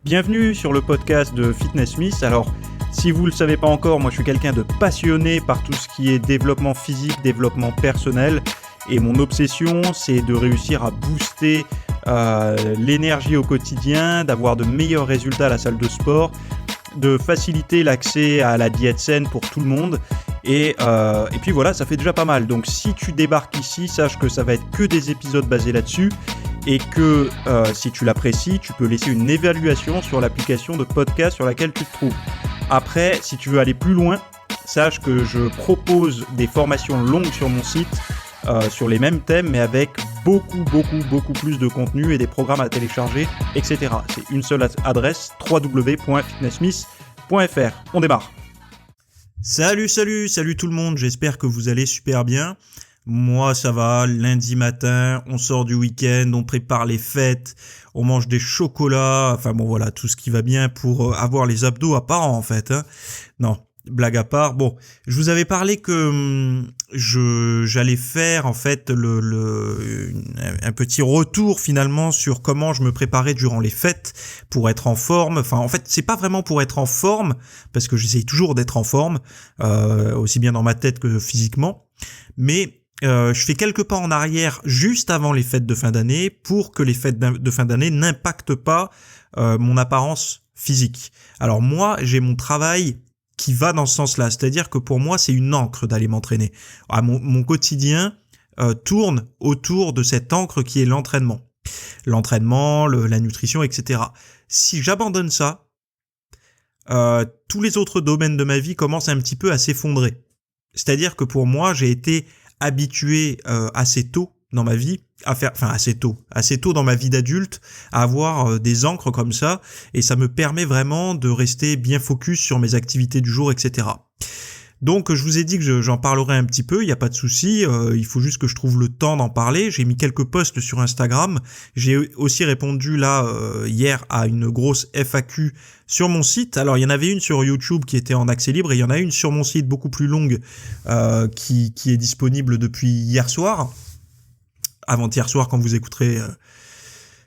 Bienvenue sur le podcast de Fitness Smith. Alors, si vous ne le savez pas encore, moi je suis quelqu'un de passionné par tout ce qui est développement physique, développement personnel. Et mon obsession, c'est de réussir à booster l'énergie au quotidien, d'avoir de meilleurs résultats à la salle de sport, de faciliter l'accès à la diète saine pour tout le monde. Et puis voilà, ça fait déjà pas mal. Donc si tu débarques ici, sache que ça va être que des épisodes basés là-dessus. Et que si tu l'apprécies, tu peux laisser une évaluation sur l'application de podcast sur laquelle tu te trouves. Après, si tu veux aller plus loin, sache que je propose des formations longues sur mon site, sur les mêmes thèmes, mais avec beaucoup plus de contenu et des programmes à télécharger, etc. C'est une seule adresse, www.fitnesssmith.fr. On démarre. Salut tout le monde, j'espère que vous allez super bien. Moi, ça va, lundi matin, on sort du week-end, on prépare les fêtes, on mange des chocolats, enfin bon voilà, tout ce qui va bien pour avoir les abdos apparents en fait. Non, blague à part. Bon, je vous avais parlé que j'allais faire en fait un petit retour finalement sur comment je me préparais durant les fêtes pour être en forme. Enfin, en fait, c'est pas vraiment pour être en forme, parce que j'essaye toujours d'être en forme, aussi bien dans ma tête que physiquement, mais je fais quelques pas en arrière juste avant les fêtes de fin d'année pour que les fêtes de fin d'année n'impactent pas mon apparence physique. Alors moi, j'ai mon travail qui va dans ce sens-là, c'est-à-dire que pour moi, c'est une encre d'aller m'entraîner. Mon quotidien tourne autour de cette encre qui est l'entraînement. L'entraînement, la nutrition, etc. Si j'abandonne ça, tous les autres domaines de ma vie commencent un petit peu à s'effondrer. C'est-à-dire que pour moi, j'ai été habitué assez tôt dans ma vie assez tôt dans ma vie d'adulte à avoir des ancres comme ça, et ça me permet vraiment de rester bien focus sur mes activités du jour, etc. Donc je vous ai dit que j'en parlerai un petit peu, il n'y a pas de souci, il faut juste que je trouve le temps d'en parler. J'ai mis quelques posts sur Instagram, j'ai aussi répondu là hier à une grosse FAQ sur mon site. Alors il y en avait une sur YouTube qui était en accès libre, et il y en a une sur mon site beaucoup plus longue qui est disponible depuis hier soir, avant-hier soir quand vous écouterez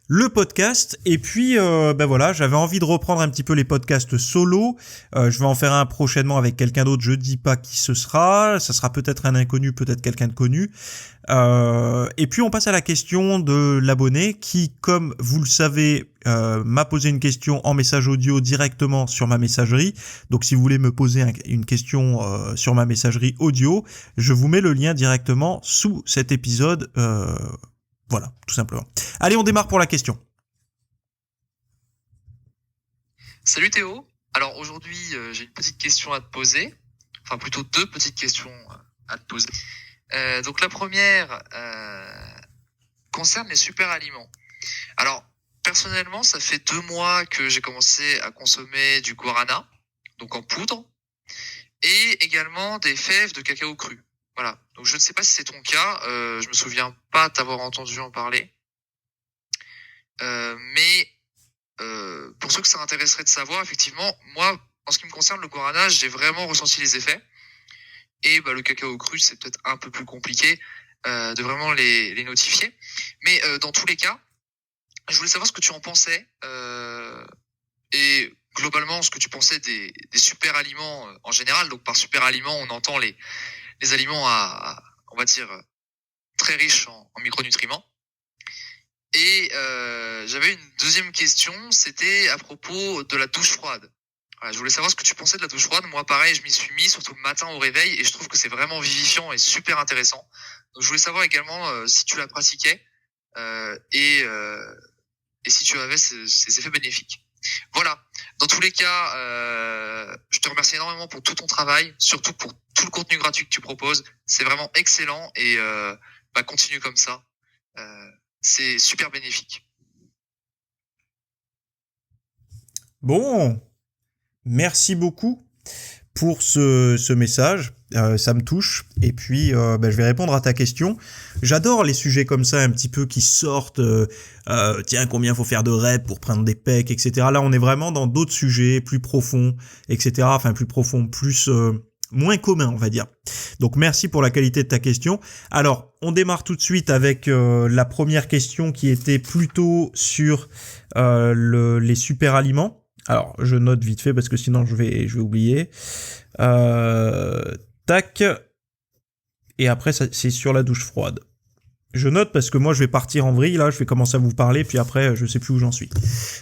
le podcast. Et puis voilà, j'avais envie de reprendre un petit peu les podcasts solo. Je vais en faire un prochainement avec quelqu'un d'autre, je dis pas qui ce sera. Ça sera peut-être un inconnu, peut-être quelqu'un de connu. Et puis on passe à la question de l'abonné qui, comme vous le savez, m'a posé une question en message audio directement sur ma messagerie. Donc si vous voulez me poser une question sur ma messagerie audio, je vous mets le lien directement sous cet épisode. Voilà, tout simplement. Allez, on démarre pour la question. Salut Théo. Alors aujourd'hui, j'ai une petite question à te poser. Enfin, plutôt deux petites questions à te poser. Donc la première concerne les super aliments. Alors, personnellement, ça fait 2 mois que j'ai commencé à consommer du guarana, donc en poudre, et également des fèves de cacao cru. Voilà. Donc je ne sais pas si c'est ton cas, je me souviens pas t'avoir entendu en parler. Mais pour ceux que ça intéresserait de savoir, effectivement, moi, en ce qui me concerne, le guarana, j'ai vraiment ressenti les effets. Et le cacao cru, c'est peut-être un peu plus compliqué de vraiment les notifier. Mais dans tous les cas, je voulais savoir ce que tu en pensais et globalement ce que tu pensais des super aliments en général. Donc par super aliments, on entend les aliments on va dire, très riches en micronutriments. Et j'avais une deuxième question, c'était à propos de la douche froide. Voilà, je voulais savoir ce que tu pensais de la douche froide. Moi, pareil, je m'y suis mis, surtout le matin au réveil, et je trouve que c'est vraiment vivifiant et super intéressant. Donc je voulais savoir également si tu la pratiquais et si tu avais ces effets bénéfiques. Voilà. Dans tous les cas, je te remercie énormément pour tout ton travail, surtout pour tout le contenu gratuit que tu proposes. C'est vraiment excellent et continue comme ça. C'est super bénéfique. Bon, merci beaucoup pour ce message. Ça me touche. Et puis, je vais répondre à ta question. J'adore les sujets comme ça, un petit peu qui sortent. Tiens, combien faut faire de reps pour prendre des pecs, etc. Là, on est vraiment dans d'autres sujets plus profonds, etc. Enfin, plus profonds, plus moins commun, on va dire. Donc merci pour la qualité de ta question. Alors, on démarre tout de suite avec la première question qui était plutôt sur les super aliments. Alors, je note vite fait parce que sinon je vais oublier. Tac. Et après, c'est sur la douche froide. Je note parce que moi, je vais partir en vrille, là, je vais commencer à vous parler, puis après, je sais plus où j'en suis.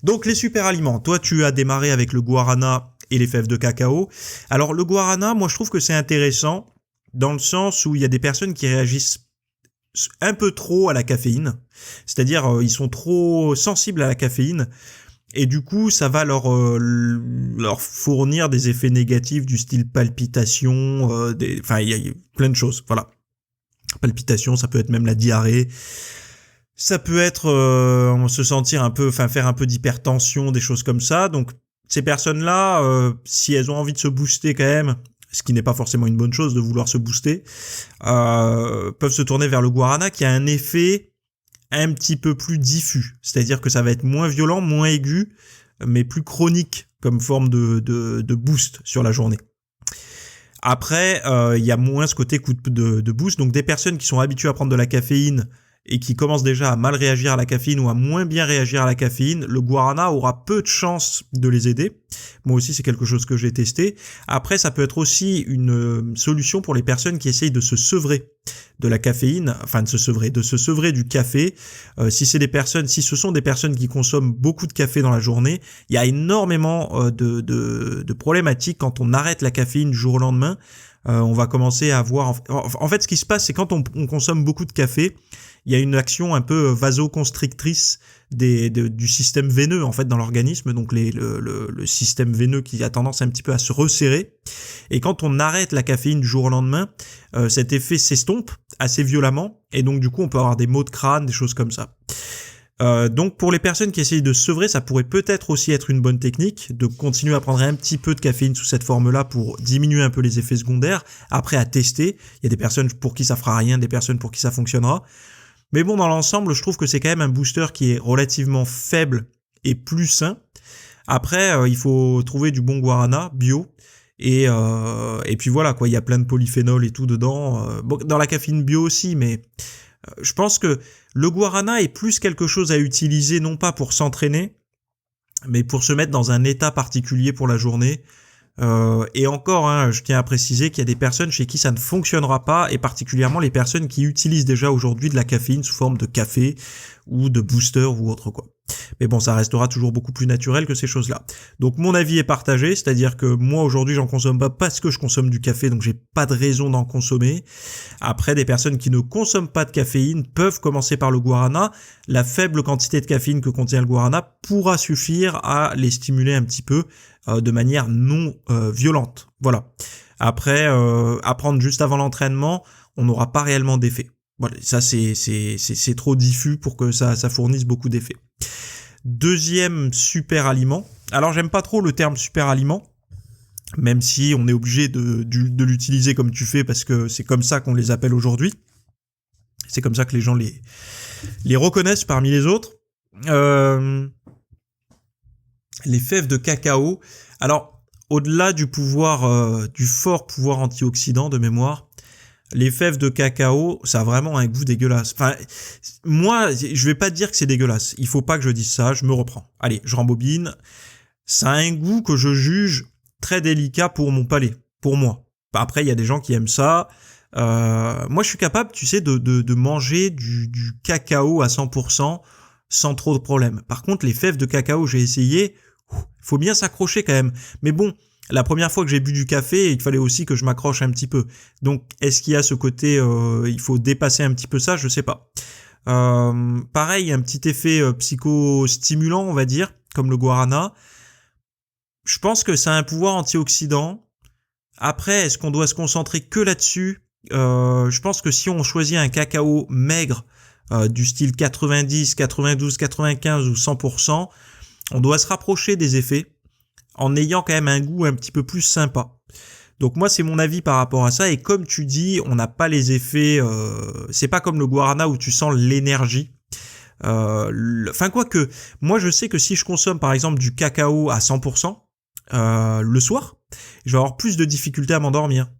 Donc, les super aliments. Toi, tu as démarré avec le guarana et les fèves de cacao. Alors, le guarana, moi, je trouve que c'est intéressant dans le sens où il y a des personnes qui réagissent un peu trop à la caféine. C'est-à-dire, ils sont trop sensibles à la caféine. Et du coup, ça va leur fournir des effets négatifs du style palpitation, enfin, il y a plein de choses, voilà. Palpitation, ça peut être même la diarrhée. Ça peut être se sentir un peu, enfin faire un peu d'hypertension, des choses comme ça. Donc ces personnes-là, si elles ont envie de se booster quand même, ce qui n'est pas forcément une bonne chose de vouloir se booster, peuvent se tourner vers le guarana qui a un effet un petit peu plus diffus. C'est-à-dire que ça va être moins violent, moins aigu, mais plus chronique comme forme de boost sur la journée. Après, il y a moins ce côté coup de boost. Donc des personnes qui sont habituées à prendre de la caféine et qui commencent déjà à mal réagir à la caféine ou à moins bien réagir à la caféine, le guarana aura peu de chances de les aider. Moi aussi, c'est quelque chose que j'ai testé. Après, ça peut être aussi une solution pour les personnes qui essayent de se sevrer de la caféine, enfin de se sevrer du café. Si ce sont des personnes qui consomment beaucoup de café dans la journée, il y a énormément de problématiques quand on arrête la caféine du jour au lendemain. On va commencer à avoir... En fait, ce qui se passe, c'est quand on consomme beaucoup de café, il y a une action un peu vasoconstrictrice du système veineux en fait dans l'organisme, donc le système veineux qui a tendance un petit peu à se resserrer. Et quand on arrête la caféine du jour au lendemain, cet effet s'estompe assez violemment et donc du coup on peut avoir des maux de crâne, des choses comme ça. Donc pour les personnes qui essayent de sevrer, ça pourrait peut-être aussi être une bonne technique de continuer à prendre un petit peu de caféine sous cette forme-là pour diminuer un peu les effets secondaires. Après à tester, il y a des personnes pour qui ça fera rien, des personnes pour qui ça fonctionnera. Mais bon, dans l'ensemble, je trouve que c'est quand même un booster qui est relativement faible et plus sain. Après, il faut trouver du bon guarana bio. Et puis voilà, quoi, il y a plein de polyphénol et tout dedans. Bon, dans la caféine bio aussi, mais je pense que le guarana est plus quelque chose à utiliser, non pas pour s'entraîner, mais pour se mettre dans un état particulier pour la journée. Et encore, je tiens à préciser qu'il y a des personnes chez qui ça ne fonctionnera pas, et particulièrement les personnes qui utilisent déjà aujourd'hui de la caféine sous forme de café ou de booster ou autre quoi. Mais bon, ça restera toujours beaucoup plus naturel que ces choses-là. Donc mon avis est partagé, c'est-à-dire que moi aujourd'hui j'en consomme pas parce que je consomme du café, donc j'ai pas de raison d'en consommer. Après, des personnes qui ne consomment pas de caféine peuvent commencer par le guarana. La faible quantité de caféine que contient le guarana pourra suffire à les stimuler un petit peu de manière non violente. Voilà. Après, à prendre juste avant l'entraînement, on n'aura pas réellement d'effet. Voilà, ça c'est trop diffus pour que ça fournisse beaucoup d'effets. Deuxième super aliment. Alors j'aime pas trop le terme super aliment, même si on est obligé de l'utiliser comme tu fais parce que c'est comme ça qu'on les appelle aujourd'hui. C'est comme ça que les gens les reconnaissent parmi les autres. Les fèves de cacao. Alors au-delà du fort pouvoir antioxydant de mémoire, les fèves de cacao, ça a vraiment un goût dégueulasse. Enfin, moi, je vais pas te dire que c'est dégueulasse. Il faut pas que je dise ça, je me reprends. Allez, je rembobine. Ça a un goût que je juge très délicat pour mon palais, pour moi. Après, il y a des gens qui aiment ça. Moi, je suis capable, tu sais, de manger du cacao à 100% sans trop de problème. Par contre, les fèves de cacao, j'ai essayé. Faut bien s'accrocher quand même. Mais bon, la première fois que j'ai bu du café, il fallait aussi que je m'accroche un petit peu. Donc, est-ce qu'il y a ce côté, il faut dépasser un petit peu ça? Je sais pas. Pareil, un petit effet psychostimulant, on va dire, comme le guarana. Je pense que ça a un pouvoir antioxydant. Après, est-ce qu'on doit se concentrer que là-dessus? Je pense que si on choisit un cacao maigre, du style 90, 92, 95 ou 100%, on doit se rapprocher des effets en ayant quand même un goût un petit peu plus sympa. Donc moi, c'est mon avis par rapport à ça. Et comme tu dis, on n'a pas les effets... c'est pas comme le guarana où tu sens l'énergie. Enfin, quoique, moi, je sais que si je consomme, par exemple, du cacao à 100%, le soir, je vais avoir plus de difficultés à m'endormir.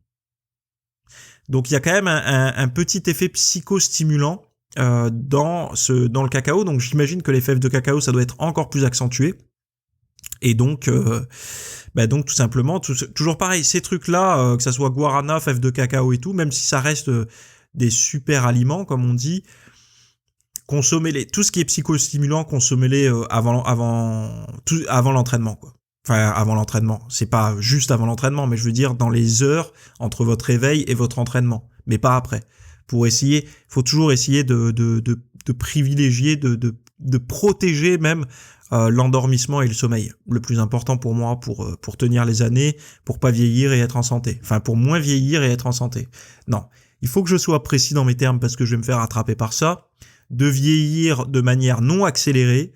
Donc il y a quand même un petit effet psychostimulant dans le cacao. Donc j'imagine que les fèves de cacao, ça doit être encore plus accentué. Et donc, donc tout simplement, toujours pareil, ces trucs-là, que ça soit guarana, fèves de cacao et tout, même si ça reste des super aliments, comme on dit, consommez-les. Tout ce qui est psychostimulant, consommez-les avant l'entraînement, quoi. Enfin, avant l'entraînement. C'est pas juste avant l'entraînement, mais je veux dire dans les heures entre votre réveil et votre entraînement, mais pas après. Faut toujours essayer de privilégier, de protéger même l'endormissement et le sommeil. Le plus important pour moi, pour tenir les années, pour pas vieillir et être en santé. Enfin, pour moins vieillir et être en santé. Non. Il faut que je sois précis dans mes termes parce que je vais me faire attraper par ça. De vieillir de manière non accélérée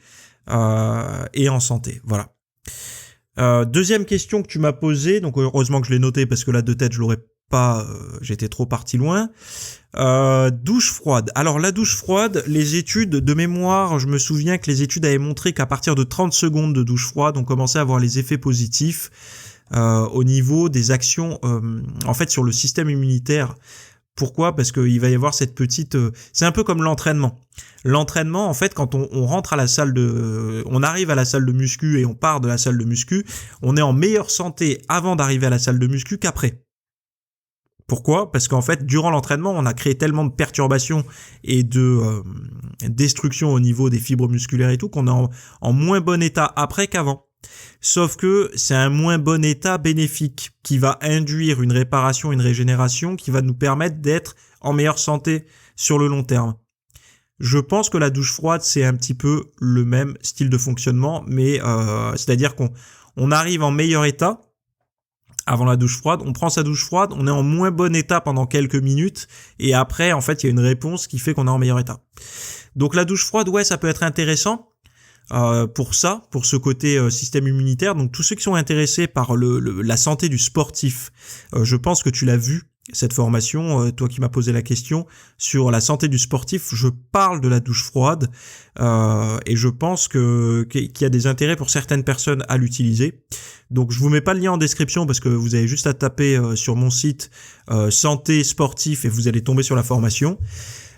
et en santé. Voilà. Deuxième question que tu m'as posée, donc heureusement que je l'ai notée parce que là de tête je l'aurais pas, j'étais trop parti loin. Douche froide. Alors la douche froide, les études de mémoire, je me souviens que les études avaient montré qu'à partir de 30 secondes de douche froide, on commençait à avoir les effets positifs au niveau des actions, en fait sur le système immunitaire. Pourquoi ? Parce qu'il va y avoir cette petite... c'est un peu comme l'entraînement. L'entraînement, en fait, quand on rentre à la salle on arrive à la salle de muscu et on part de la salle de muscu, on est en meilleure santé avant d'arriver à la salle de muscu qu'après. Pourquoi ? Parce qu'en fait, durant l'entraînement, on a créé tellement de perturbations et de destruction au niveau des fibres musculaires et tout qu'on est en moins bon état après qu'avant. Sauf que c'est un moins bon état bénéfique qui va induire une réparation, une régénération qui va nous permettre d'être en meilleure santé sur le long terme. Je pense que la douche froide, c'est un petit peu le même style de fonctionnement, mais c'est-à-dire qu'on arrive en meilleur état avant la douche froide, on prend sa douche froide, on est en moins bon état pendant quelques minutes, et après, en fait, il y a une réponse qui fait qu'on est en meilleur état. Donc la douche froide, ouais, ça peut être intéressant. Pour ce côté système immunitaire. Donc tous ceux qui sont intéressés par la santé du sportif, je pense que tu l'as vu, cette formation, toi qui m'as posé la question, sur la santé du sportif, je parle de la douche froide, et je pense qu'il y a des intérêts pour certaines personnes à l'utiliser. Donc je vous mets pas le lien en description parce que vous avez juste à taper sur mon site santé sportif et vous allez tomber sur la formation.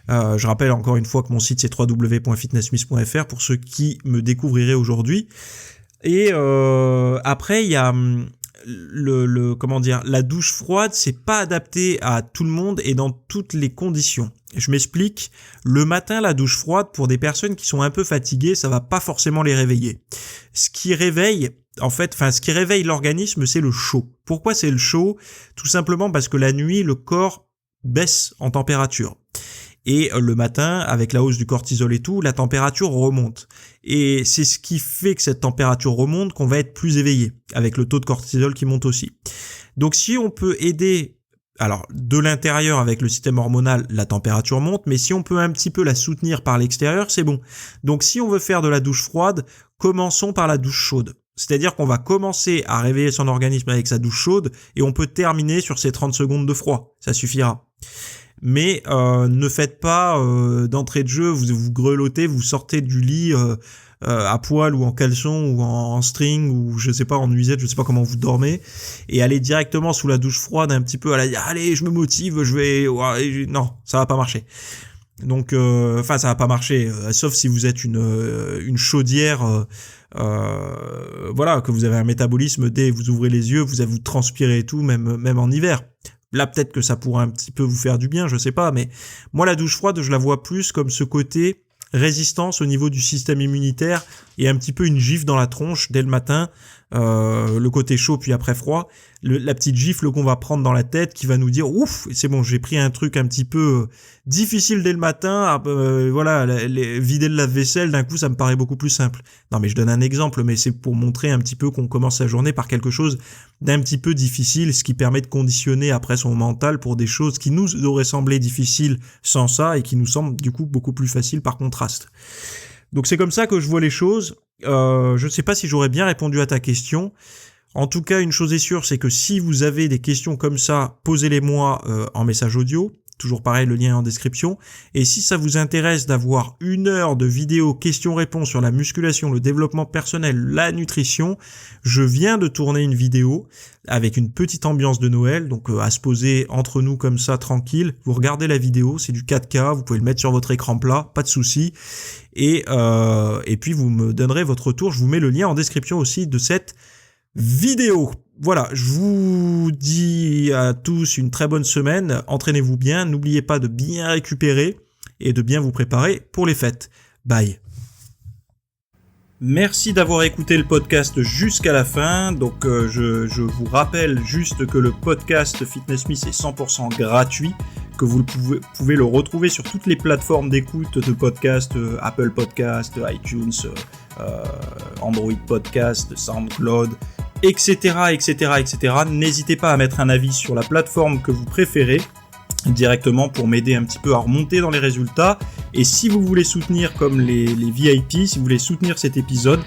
Je rappelle encore une fois que mon site c'est www.fitnessmiss.fr pour ceux qui me découvriraient aujourd'hui. Et après il y a la douche froide, c'est pas adapté à tout le monde et dans toutes les conditions. Je m'explique. Le matin, la douche froide pour des personnes qui sont un peu fatiguées, ça va pas forcément les réveiller. Ce qui réveille l'organisme, c'est le chaud. Pourquoi c'est le chaud ? Tout simplement parce que la nuit, le corps baisse en température. Et le matin, avec la hausse du cortisol et tout, la température remonte. Et c'est ce qui fait que cette température remonte qu'on va être plus éveillé, avec le taux de cortisol qui monte aussi. Donc si on peut aider, alors de l'intérieur avec le système hormonal, la température monte, mais si on peut un petit peu la soutenir par l'extérieur, c'est bon. Donc si on veut faire de la douche froide, commençons par la douche chaude. C'est-à-dire qu'on va commencer à réveiller son organisme avec sa douche chaude, et on peut terminer sur ces 30 secondes de froid. Ça suffira. Mais ne faites pas d'entrée de jeu, vous grelottez, vous sortez du lit à poil ou en caleçon ou en string ou je sais pas en nuisette, je sais pas comment vous dormez, et allez directement sous la douche froide un petit peu, allez je me motive, non, ça va pas marcher. Donc ça va pas marcher, sauf si vous êtes une chaudière, que vous avez un métabolisme, dès que vous ouvrez les yeux, vous transpirez et tout, même en hiver. Là, peut-être que ça pourrait un petit peu vous faire du bien, je sais pas, mais moi, la douche froide, je la vois plus comme ce côté résistance au niveau du système immunitaire et un petit peu une gifle dans la tronche dès le matin, le côté chaud puis après froid, la petite gifle qu'on va prendre dans la tête qui va nous dire ouf, c'est bon, j'ai pris un truc un petit peu difficile dès le matin, vider le lave-vaisselle, d'un coup ça me paraît beaucoup plus simple. Non mais je donne un exemple, mais c'est pour montrer un petit peu qu'on commence sa journée par quelque chose d'un petit peu difficile, ce qui permet de conditionner après son mental pour des choses qui nous auraient semblé difficiles sans ça et qui nous semblent du coup beaucoup plus faciles par contraste. Donc c'est comme ça que je vois les choses. Je ne sais pas si j'aurais bien répondu à ta question. En tout cas, une chose est sûre, c'est que si vous avez des questions comme ça, posez-les-moi en message audio. toujours pareil, le lien est en description. Et si ça vous intéresse d'avoir 1 heure de vidéo questions-réponses sur la musculation, le développement personnel, la nutrition, je viens de tourner une vidéo avec une petite ambiance de Noël, donc à se poser entre nous comme ça, tranquille. Vous regardez la vidéo, c'est du 4K, vous pouvez le mettre sur votre écran plat, pas de souci. Et puis vous me donnerez votre retour, je vous mets le lien en description aussi de cette vidéo. Voilà, je vous dis à tous une très bonne semaine, entraînez-vous bien, n'oubliez pas de bien récupérer et de bien vous préparer pour les fêtes. Bye. Merci d'avoir écouté le podcast jusqu'à la fin. Donc je vous rappelle juste que le podcast Fitness Smith est 100% gratuit, que vous pouvez le retrouver sur toutes les plateformes d'écoute de podcast, Apple Podcast, iTunes, Android Podcast, SoundCloud, etc. N'hésitez pas à mettre un avis sur la plateforme que vous préférez directement pour m'aider un petit peu à remonter dans les résultats. Et si vous voulez soutenir comme les VIP, si vous voulez soutenir cet épisode,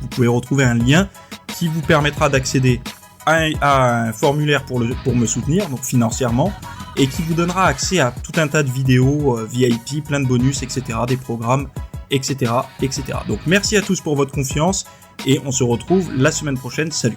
vous pouvez retrouver un lien qui vous permettra d'accéder à un formulaire pour me soutenir, donc financièrement, et qui vous donnera accès à tout un tas de vidéos VIP, plein de bonus, etc., des programmes, etc. Donc merci à tous pour votre confiance et on se retrouve la semaine prochaine. Salut!